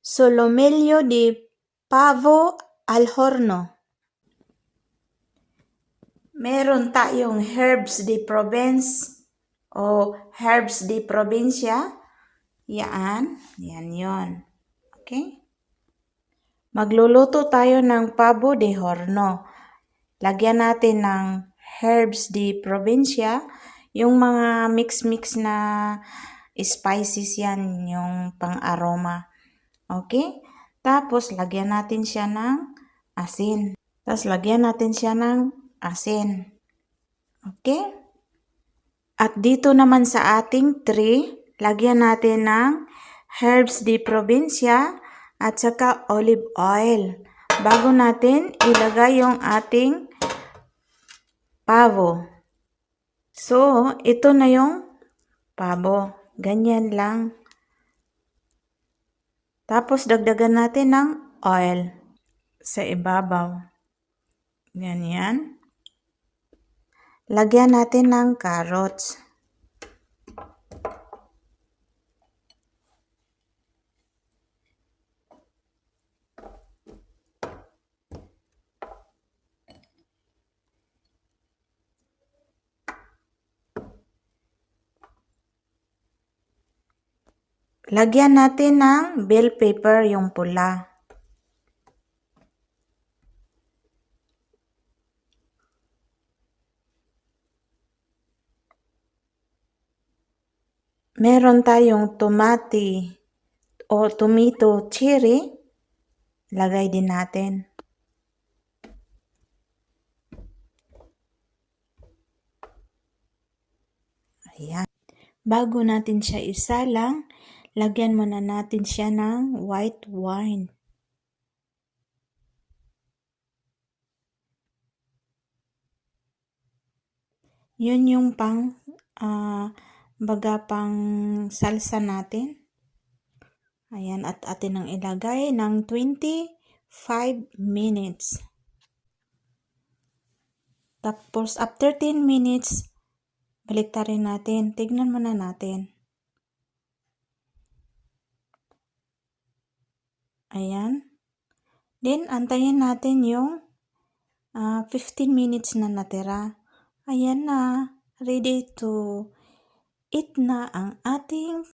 Solomillo di pavo al horno. Meron tayong herbs de Provence o herbs de probinsya. Yan yon. Okay? Magluluto tayo ng pavo de horno. Lagyan natin ng herbs de probinsya, yung mga mix-mix na spices yan, yung pang-aroma. Okay? Tapos, lagyan natin siya ng asin. Tapos, lagyan natin siya ng asin. Okay? At dito naman sa ating tray, lagyan natin ng herbs de probinsya at saka olive oil. Bago natin ilagay yung ating pavo. So, ito na yung pavo. Ganyan lang. Tapos, dagdagan natin ng oil sa ibabaw. Ganyan. Lagyan natin ng carrots. Lagyan natin ng bell pepper, yung pula. Meron tayong tomato cherry. Lagay din natin. Ayan. Bago natin siya isalang, lagyan muna natin siya ng white wine. Yun yung pang salsa natin. Ayan, at atin ang ilagay ng 25 minutes. Tapos, after 10 minutes, baliktarin natin. Tignan muna natin. Ayan. Then, antayin natin yung 15 minutes na natira. Ayan na. Ready to eat na ang ating